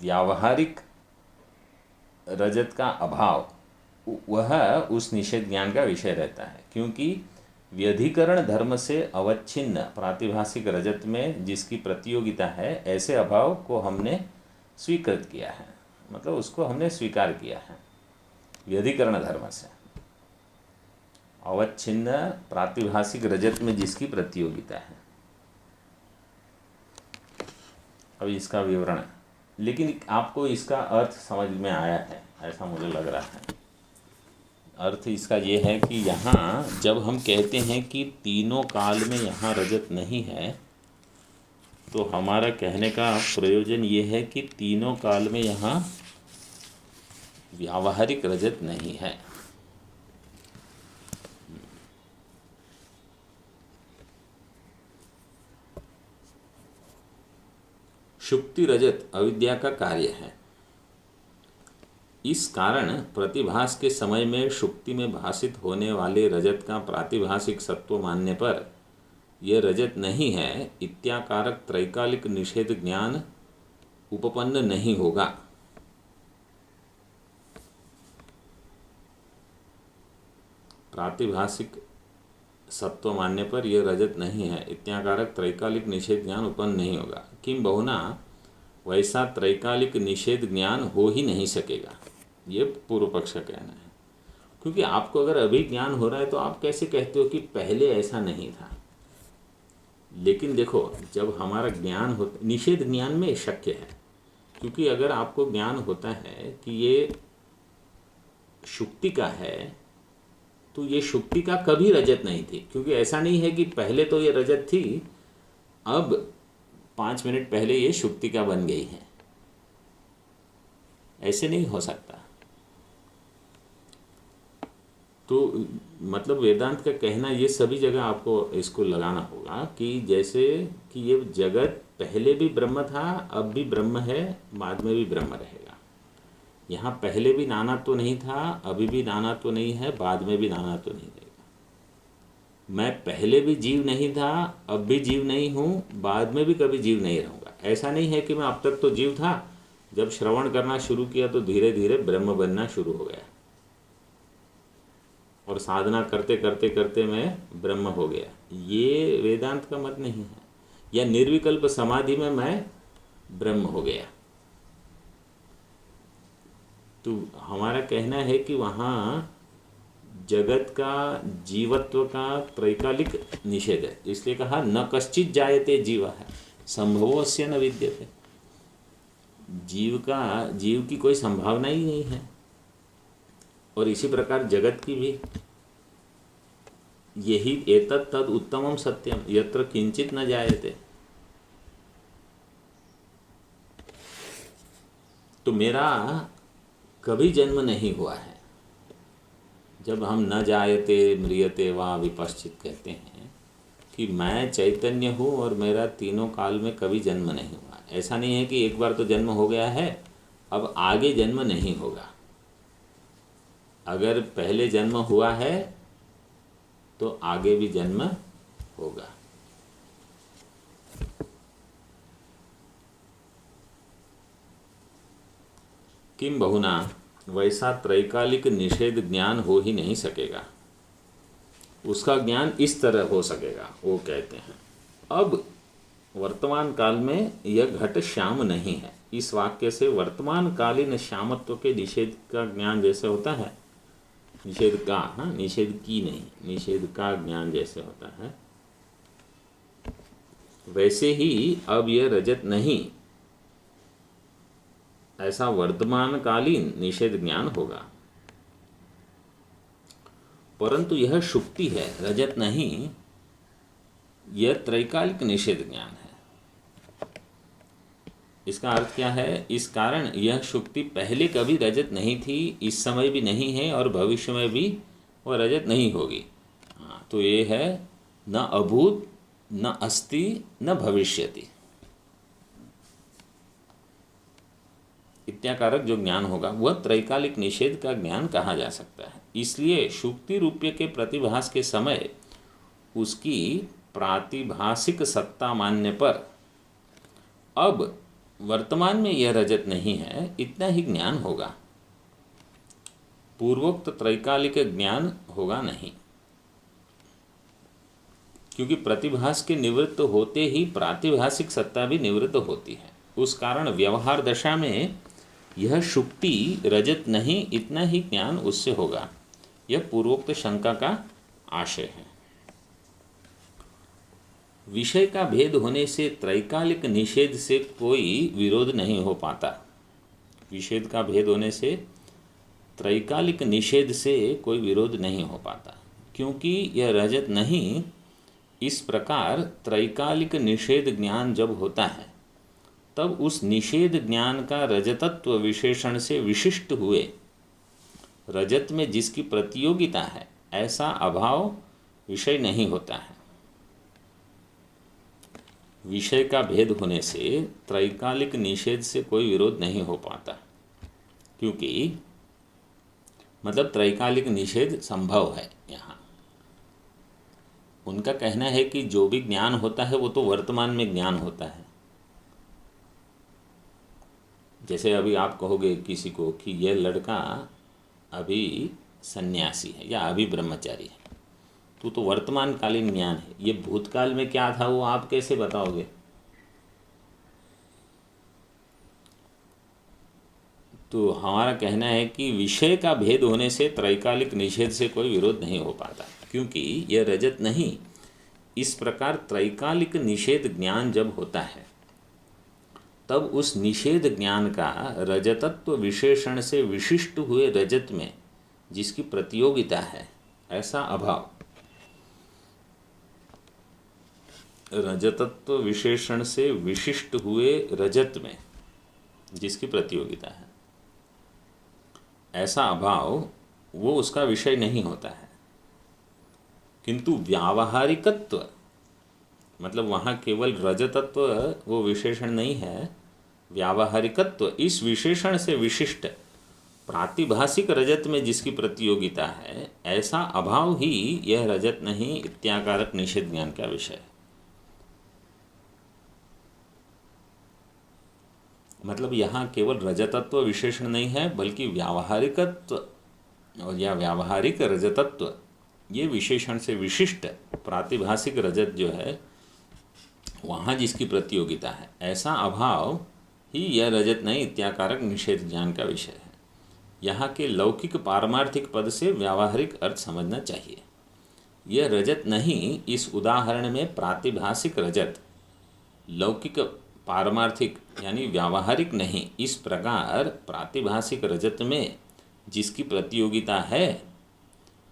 व्यावहारिक रजत का अभाव वह उस निषेध ज्ञान का विषय रहता है, क्योंकि व्यधिकरण धर्म से अवच्छिन्न प्रातिभासिक रजत में जिसकी प्रतियोगिता है, ऐसे अभाव को हमने स्वीकृत किया है, मतलब उसको हमने स्वीकार किया है। व्यधिकरण धर्म से अवच्छिन्न प्रातिभासिक रजत में जिसकी प्रतियोगिता है। अब इसका विवरण, लेकिन आपको इसका अर्थ समझ में आया है ऐसा मुझे लग रहा है। अर्थ इसका ये है कि यहाँ जब हम कहते हैं कि तीनों काल में यहाँ रजत नहीं है, तो हमारा कहने का प्रयोजन ये है कि तीनों काल में यहाँ व्यावहारिक रजत नहीं है। शुक्ति रजत अविद्या का कार्य है। इस कारण प्रतिभास के समय में शुक्ति में भाषित होने वाले रजत का प्रातिभासिक सत्व मानने पर यह रजत नहीं है इत्याकारक त्रैकालिक निषेध ज्ञान उपपन्न नहीं होगा। प्रातिभासिक सत्व मानने पर यह रजत नहीं है इत्याकारक त्रैकालिक निषेध ज्ञान उत्पन्न नहीं होगा। किम बहुना वैसा त्रैकालिक निषेध ज्ञान हो ही नहीं सकेगा, ये पूर्व पक्ष का कहना है। क्योंकि आपको अगर अभी ज्ञान हो रहा है तो आप कैसे कहते हो कि पहले ऐसा नहीं था। लेकिन देखो, जब हमारा ज्ञान होता, निषेध ज्ञान में शक्य है, क्योंकि अगर आपको ज्ञान होता है कि ये शुक्ति का है, तो ये शुक्ति का कभी रजत नहीं थी। क्योंकि ऐसा नहीं है कि पहले तो ये रजत थी, अब 5 मिनट पहले ये शुक्ति का बन गई है, ऐसे नहीं हो सकता। तो मतलब वेदांत का कहना, ये सभी जगह आपको इसको लगाना होगा कि जैसे कि ये जगत पहले भी ब्रह्म था, अब भी ब्रह्म है, बाद में भी ब्रह्म रहेगा। यहाँ पहले भी नाना तो नहीं था, अभी भी नाना तो नहीं है, बाद में भी नाना तो नहीं रहेगा। मैं पहले भी जीव नहीं था, अब भी जीव नहीं हूँ, बाद में भी कभी जीव नहीं रहूँगा। ऐसा नहीं है कि मैं अब तक तो जीव था, जब श्रवण करना शुरू किया तो धीरे धीरे ब्रह्म बनना शुरू हो गया, और साधना करते करते करते मैं ब्रह्म हो गया। ये वेदांत का मत नहीं है। या निर्विकल्प समाधि में मैं ब्रह्म हो गया। तो हमारा कहना है कि वहाँ जगत का जीवत्व का त्रैकालिक निषेध है। इसलिए कहा न कश्चित जायते जीव है संभवोस्य न विद्यते। जीव की कोई संभावना ही नहीं है। और इसी प्रकार जगत की भी यही एतत् तद उत्तमम सत्यम यत्र किंचित न जायते। तो मेरा कभी जन्म नहीं हुआ है। जब हम न जायते म्रियते वा विपश्चित कहते हैं कि मैं चैतन्य हूँ और मेरा तीनों काल में कभी जन्म नहीं हुआ। ऐसा नहीं है कि एक बार तो जन्म हो गया है, अब आगे जन्म नहीं होगा। अगर पहले जन्म हुआ है तो आगे भी जन्म होगा। किम बहुना, वैसा त्रैकालिक निषेध ज्ञान हो ही नहीं सकेगा। उसका ज्ञान इस तरह हो सकेगा। वो कहते हैं अब वर्तमान काल में यह घट श्याम नहीं है। इस वाक्य से वर्तमान कालीन श्यामत्व के निषेध का ज्ञान जैसे होता है, निषेध का, हाँ, निषेध की नहीं, निषेध का ज्ञान जैसे होता है, वैसे ही अब यह रजत नहीं, ऐसा वर्तमान कालीन निषेध ज्ञान होगा। परंतु यह शुक्ति है, रजत नहीं, यह त्रैकालिक निषेध ज्ञान है। इसका अर्थ क्या है? इस कारण यह शुक्ति पहले कभी रजत नहीं थी, इस समय भी नहीं है और भविष्य में भी वह रजत नहीं होगी। हाँ, तो ये है न अभूत न अस्ति न भविष्यति इत्याकारक जो ज्ञान होगा वह त्रैकालिक निषेध का ज्ञान कहा जा सकता है। इसलिए शुक्ति रूप्य के प्रतिभास के समय उसकी प्रातिभासिक सत्ता मानने पर अब वर्तमान में यह रजत नहीं है, इतना ही ज्ञान होगा। पूर्वोक्त त्रैकालिक ज्ञान होगा नहीं, क्योंकि प्रतिभास के निवृत्त होते ही प्रातिभासिक सत्ता भी निवृत्त होती है। उस कारण व्यवहार दशा में यह शुक्ति रजत नहीं, इतना ही ज्ञान उससे होगा। यह पूर्वोक्त शंका का आशय है। विषय का भेद होने से त्रैकालिक निषेध से कोई विरोध नहीं हो पाता। विषेद का भेद होने से त्रैकालिक निषेध से कोई विरोध नहीं हो पाता, क्योंकि यह रजत नहीं। इस प्रकार त्रैकालिक निषेध ज्ञान जब होता है तब उस निषेध ज्ञान का रजतत्व विशेषण से विशिष्ट हुए रजत में जिसकी प्रतियोगिता है, ऐसा अभाव विषय नहीं होता है। विषय का भेद होने से त्रैकालिक निषेध से कोई विरोध नहीं हो पाता, क्योंकि मतलब त्रैकालिक निषेध संभव है। यहाँ उनका कहना है कि जो भी ज्ञान होता है वो तो वर्तमान में ज्ञान होता है। जैसे अभी आप कहोगे किसी को कि यह लड़का अभी सन्यासी है या अभी ब्रह्मचारी है, तो वर्तमान कालीन ज्ञान है। ये भूतकाल में क्या था वो आप कैसे बताओगे? तो हमारा कहना है कि विषय का भेद होने से त्रैकालिक निषेध से कोई विरोध नहीं हो पाता, क्योंकि यह रजत नहीं। इस प्रकार त्रैकालिक निषेध ज्ञान जब होता है तब उस निषेध ज्ञान का रजतत्व विशेषण से विशिष्ट हुए रजत में जिसकी प्रतियोगिता है, ऐसा अभाव। रजतत्व विशेषण से विशिष्ट हुए रजत में जिसकी प्रतियोगिता है, ऐसा अभाव वो उसका विषय नहीं होता है। किंतु व्यावहारिकत्व, मतलब वहाँ केवल रजतत्व वो विशेषण नहीं है, व्यावहारिकत्व इस विशेषण से विशिष्ट प्रातिभासिक रजत में जिसकी प्रतियोगिता है, ऐसा अभाव ही यह रजत नहीं इत्याकारक निषेध ज्ञान का विषय है। मतलब यहाँ केवल रजतत्व विशेषण नहीं है, बल्कि व्यावहारिकत्व या व्यावहारिक रजतत्व ये विशेषण से विशिष्ट प्रातिभासिक रजत जो है वहाँ जिसकी प्रतियोगिता है, ऐसा अभाव ही यह रजत नहीं इत्याकारक निषेध ज्ञान का विषय है। यहाँ के लौकिक पारमार्थिक पद से व्यावहारिक अर्थ समझना चाहिए। यह रजत नहीं इस उदाहरण में प्रातिभासिक रजत, लौकिक पारमार्थिक यानी व्यावहारिक नहीं। इस प्रकार प्रातिभासिक रजत में जिसकी प्रतियोगिता है,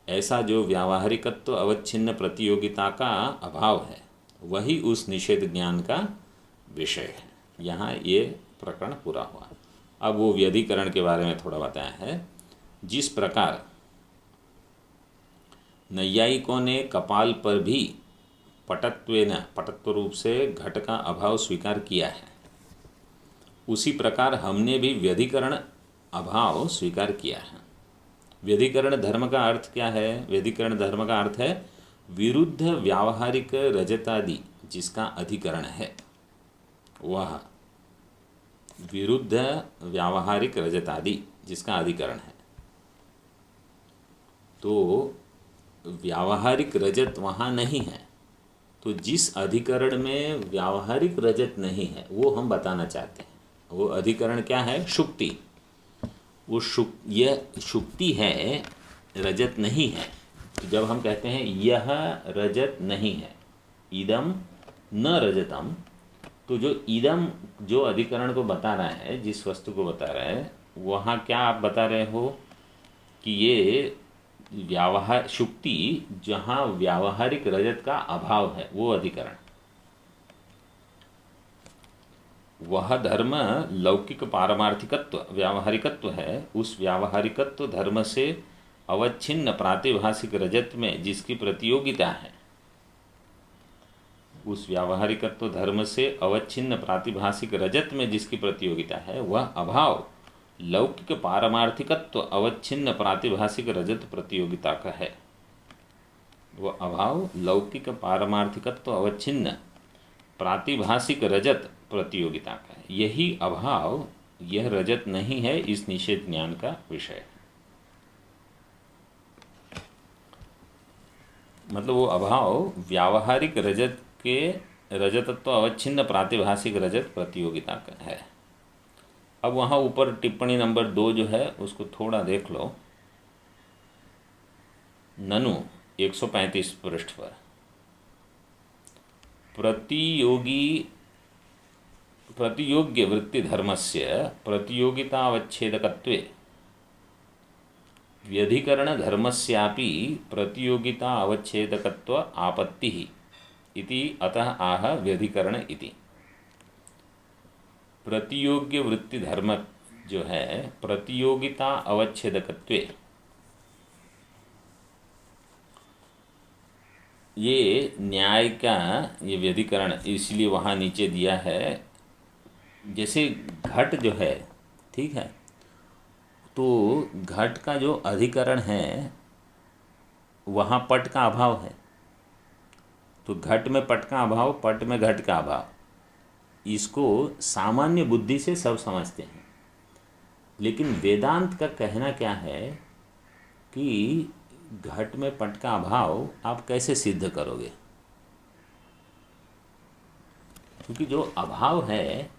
ऐसा जो व्यावहारिकत्व अवच्छिन्न प्रतियोगिता का अभाव है, वही उस निषेध ज्ञान का विषय है। यहाँ ये प्रकरण पूरा हुआ। अब वो व्यधिकरण के बारे में थोड़ा बताया है। जिस प्रकार नैयायिकों ने कपाल पर भी पटत्व रूप से घट का अभाव स्वीकार किया है, उसी प्रकार हमने भी व्यधिकरण अभाव स्वीकार किया है। व्यधिकरण धर्म का अर्थ क्या है? व्यधिकरण धर्म का अर्थ है विरुद्ध व्यावहारिक रजतादि जिसका अधिकरण है, वह विरुद्ध व्यावहारिक रजतादि जिसका अधिकरण है। तो व्यावहारिक रजत वहाँ नहीं है, तो जिस अधिकरण में व्यावहारिक रजत नहीं है वो हम बताना चाहते हैं। वो अधिकरण क्या है? शुक्ति। वो यह शुक्ति है, रजत नहीं है। तो जब हम कहते हैं यह रजत नहीं है, इदम न रजतम, तो जो इदम जो अधिकरण को बता रहा है, जिस वस्तु को बता रहा है, वहाँ क्या आप बता रहे हो कि ये शुक्ति जहाँ व्यावहारिक रजत का अभाव है, वो अधिकरण। वह धर्म लौकिक पारमार्थिकत्व व्यावहारिकत्व है, उस व्यावहारिकत्व धर्म से अवच्छिन्न प्रातिभाषिक रजत में जिसकी प्रतियोगिता है, उस व्यावहारिकत्व धर्म से अवच्छिन्न प्रातिभाषिक रजत में जिसकी प्रतियोगिता है, वह अभाव लौकिक पारमार्थिकत्व अवच्छिन्न प्रातिभाषिक रजत प्रतियोगिता का है। वह अभाव लौकिक पारमार्थिकत्व अवच्छिन्न प्रातिभाषिक रजत प्रतियोगिता का है। यही अभाव, यह रजत नहीं है, इस निषेध ज्ञान का विषय है। मतलब वो अभाव व्यावहारिक रजत के रजतत्व अवच्छिन्न प्रातिभाषिक रजत प्रतियोगिता का है। अब वहाँ ऊपर टिप्पणी नंबर 2 जो है उसको थोड़ा देख लो। ननु 135 पृष्ठ पर प्रतियोग्य वृत्ति धर्मस्य प्रतियोगितावच्छेदकत्वे व्यधिकरण धर्मस्यापि प्रतियोगिता अवच्छेदकत्व आपत्तिः इति अतः आह व्यधिकरण इति। प्रतियोग्य वृत्ति धर्म जो है प्रतियोगिता अवच्छेदकत्वे, ये न्याय का ये व्यधिकरण इसलिए वहाँ नीचे दिया है। जैसे घट जो है, ठीक है, तो घट का जो अधिकरण है वहाँ पट का अभाव है, तो घट में पट का अभाव, पट में घट का अभाव, इसको सामान्य बुद्धि से सब समझते हैं। लेकिन वेदांत का कहना क्या है कि घट में पट का अभाव आप कैसे सिद्ध करोगे? क्योंकि जो अभाव है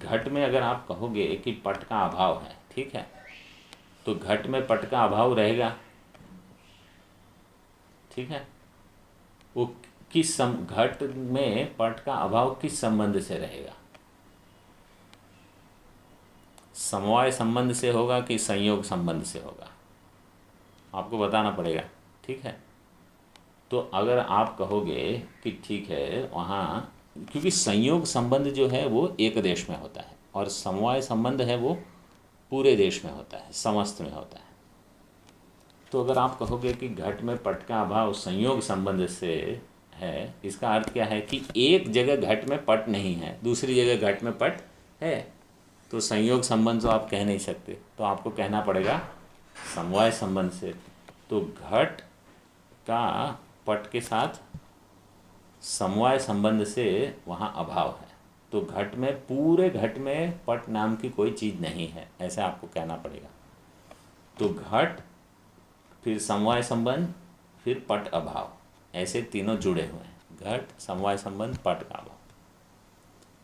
घट में, अगर आप कहोगे कि पट का अभाव है, ठीक है, तो घट में पट का अभाव रहेगा, ठीक है। वो घट में पट का अभाव किस संबंध से रहेगा? समवाय संबंध से होगा कि संयोग संबंध से होगा? आपको बताना पड़ेगा, ठीक है। तो अगर आप कहोगे कि ठीक है वहाँ, क्योंकि संयोग संबंध जो है वो एक देश में होता है और समवाय संबंध है वो पूरे देश में होता है, समस्त में होता है। तो अगर आप कहोगे कि घट में पट का अभाव संयोग संबंध से है, इसका अर्थ क्या है कि एक जगह घट में पट नहीं है, दूसरी जगह घट में पट है, तो संयोग संबंध तो आप कह नहीं सकते, तो आपको कहना पड़ेगा समवाय संबंध से। तो घट का पट के साथ समवाय संबंध से वहाँ अभाव है, तो घट में, पूरे घट में पट नाम की कोई चीज़ नहीं है, ऐसा आपको कहना पड़ेगा। तो घट, फिर समवाय संबंध, फिर पट अभाव, ऐसे तीनों जुड़े हुए हैं, घट समवाय संबंध पट का अभाव।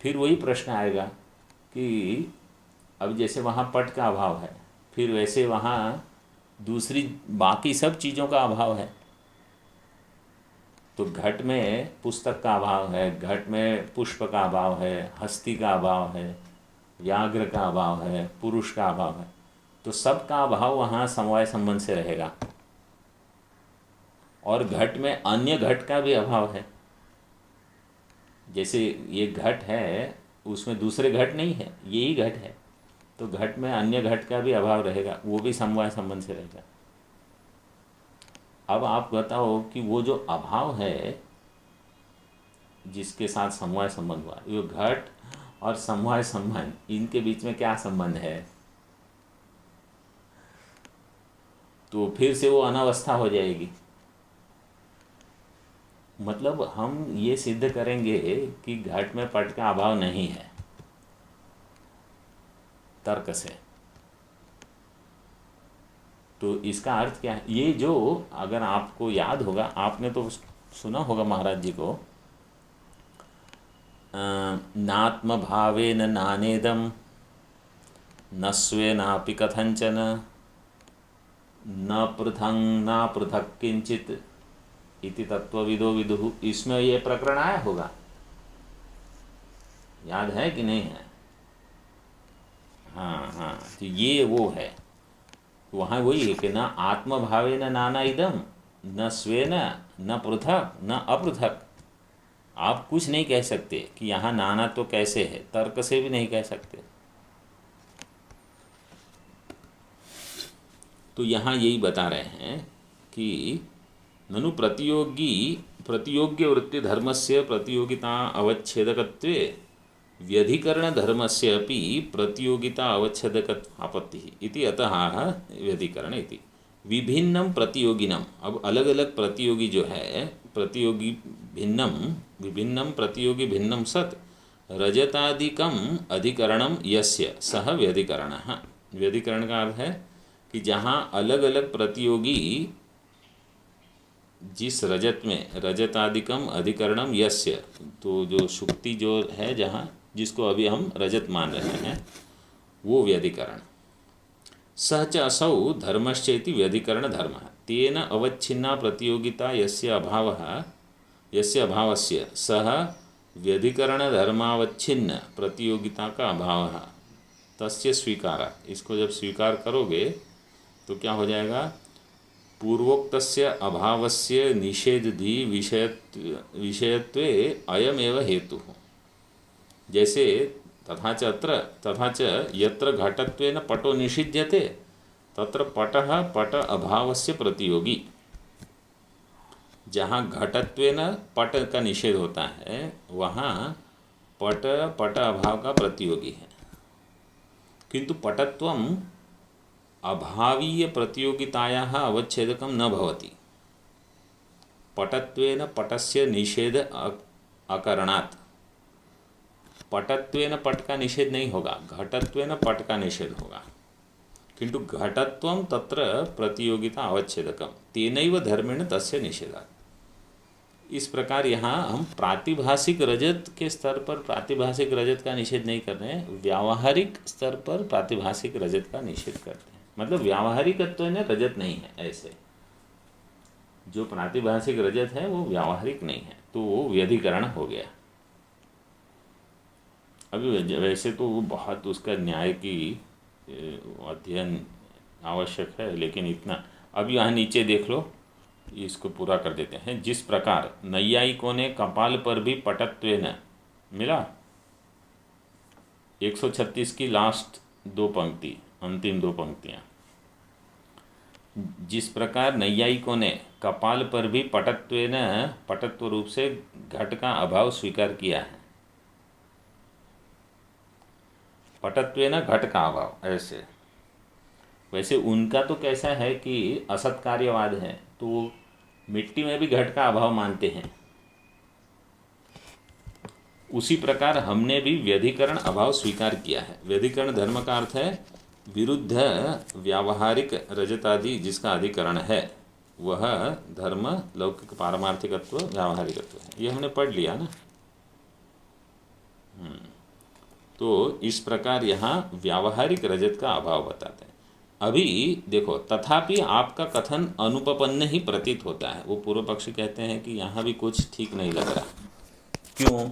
फिर वही प्रश्न आएगा कि अब जैसे वहाँ पट का अभाव है, फिर वैसे वहाँ दूसरी बाकी सब चीज़ों का अभाव है। तो घट में पुस्तक का अभाव है, घट में पुष्प का अभाव है, हस्ती का अभाव है, व्याघ्र का अभाव है, पुरुष का अभाव है, तो सबका अभाव वहाँ समवाय संबंध से रहेगा, और घट में अन्य घट का भी अभाव है। जैसे ये घट है, उसमें दूसरे घट नहीं है, यही घट है, तो घट में अन्य घट का भी अभाव रहेगा, वो भी समवाय संबंध से रहेगा। अब आप बताओ कि वो जो अभाव है जिसके साथ समवाय संबंध हुआ, ये घट और समवाय संबंध, इनके बीच में क्या संबंध है? तो फिर से वो अनावस्था हो जाएगी। मतलब हम ये सिद्ध करेंगे कि घट में पट का अभाव नहीं है तर्क से। तो इसका अर्थ क्या है? ये जो, अगर आपको याद होगा, आपने तो सुना होगा महाराज जी को, नात्म भावेन नानेदम न स्वेनापि कथंचन न पृथंग न पृथक किंचित इति तत्वविदो विदुः। इसमें ये प्रकरण आया होगा, याद है कि नहीं है? हाँ हाँ, तो ये वो है, वहाँ वही है कि न आत्मभावे न नाना इदम न स्वेन न पृथक न अपृथक। आप कुछ नहीं कह सकते कि यहाँ नाना तो कैसे है, तर्क से भी नहीं कह सकते। तो यहाँ यही बता रहे हैं कि ननु प्रतियोग्य वृत्ति धर्मस्य प्रतियोगिता अवच्छेदकत्वे व्यधिकरण धर्मस्य अपि प्रतियोगिता अवच्छेदकत्व आपत्ति इति अतः व्यधिकरण इति विभिन्नम प्रतियोगिनम। अब अलग अलग प्रतियोगी जो है, प्रतियोगी भिन्नम, विभिन्नम प्रतियोगी भिन्नम सत रजतादिकम अधिकरणम यस्य सह व्यधिकरणः। व्यधिकरण का अर्थ है कि जहाँ अलग अलग प्रतियोगी जिस रजत में, रजतादिकम अधिकरणम यस्य, तो जो शुक्ति जो है जहाँ, जिसको अभी हम रजत मान रहे हैं, वो व्यधिकरण। सह च असौ धर्मश्चेति व्यधिकरण धर्म तेन अवच्छिन्ना प्रतियोगिता यस्य अभावस्य सह व्यधिकरण धर्मावच्छिन्न प्रतियोगिता का अभाव तस्य स्वीकार। इसको जब स्वीकार करोगे तो क्या हो जाएगा? पूर्वोक्तस्य अभावस्य निषेधि विषयत्वे अयमेव हेतुः। जैसे तथा च यत्र घटत्वेन पटो निषिध्यते तत्र पटः पट अभावस्य प्रतियोगी। जहाँ घटत्वेन पट का निषेध होता है वहाँ पट पट अभाव का प्रतियोगी है, किंतु पटत्वम अभावीय प्रतियोगितायाः अवच्छेदकं न भवति। पटत्वेन पटस्य निषेध अकरणात्। पटत्वेन पट का निषेध नहीं होगा, घटत्वेन पट का निषेध होगा, किंतु घटत्वं तत्र प्रतियोगिता अवच्छेदकं तेनैव धर्मेण तस्य निषेधात्। इस प्रकार यहाँ हम प्रातिभाषिक रजत के स्तर पर प्रातिभाषिक रजत का निषेध नहीं कर रहे हैं, व्यावहारिक स्तर पर प्रातिभाषिक रजत का निषेध करते हैं। मतलब व्यावहारिकत्व में रजत नहीं है, ऐसे जो प्रातिभाषिक रजत है वो व्यावहारिक नहीं है, तो वो व्यधिकरण हो गया। अभी वैसे तो वो बहुत उसका न्याय की अध्ययन आवश्यक है, लेकिन इतना अब यहाँ नीचे देख लो, इसको पूरा कर देते हैं। जिस प्रकार नैयायिकों ने कपाल पर भी पटत्वेन मिला, 136 की लास्ट दो पंक्ति, अंतिम दो पंक्तियाँ। जिस प्रकार नैयायिकों ने कपाल पर भी पटत्वेन, पटत्व रूप से घट का अभाव स्वीकार किया है, पटत्वेन घट का अभाव, ऐसे वैसे उनका तो कैसा है कि असत कार्यवाद है, तो मिट्टी में भी घट का अभाव मानते हैं। उसी प्रकार हमने भी व्यधिकरण अभाव स्वीकार किया है। व्यधिकरण धर्म का अर्थ है विरुद्ध व्यावहारिक रजतादि जिसका अधिकरण है, वह धर्म लौकिक पारमार्थिकत्व व्यावहारिकत्व है। ये हमने पढ़ लिया ना। तो इस प्रकार यहाँ व्यावहारिक रजत का अभाव बताते हैं। अभी देखो, तथापि आपका कथन अनुपपन्न ही प्रतीत होता है। वो पूर्व पक्षी कहते हैं कि यहाँ भी कुछ ठीक नहीं लग रहा। क्यों?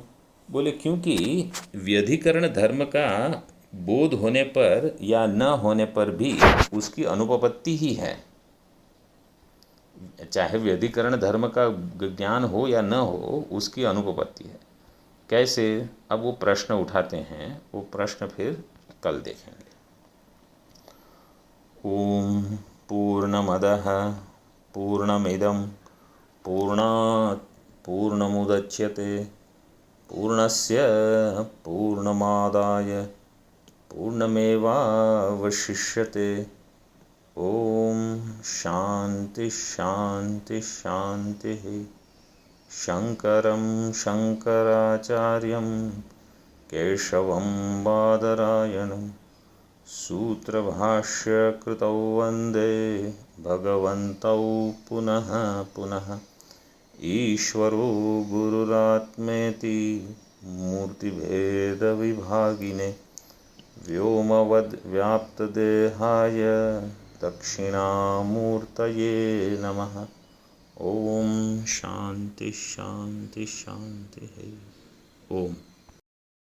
बोले क्योंकि व्यधिकरण धर्म का बोध होने पर या न होने पर भी उसकी अनुपपत्ति ही है। चाहे व्यधिकरण धर्म का ज्ञान हो या न हो, उसकी अनुपपत्ति है। कैसे? अब वो प्रश्न उठाते हैं, वो प्रश्न फिर कल देखेंगे। ओम पूर्णमदः पूर्णमिदं पूर्णात् पूर्णमुदच्यते पूर्णस्य पूर्णमादाय पूर्णमेवावशिष्यते। ओम शांति शांति शांति। शंकरं शंकराचार्यं केशवं बादरायणं सूत्रभाष्यकृतौ वन्दे भगवन्तौ पुनः पुनः। ईश्वरो गुरुरात्मेति मूर्तिभेदविभागिने व्योमवद्व्याप्तदेहाय दक्षिणामूर्तये नमः। ओम शांति शांति शांति। ओम।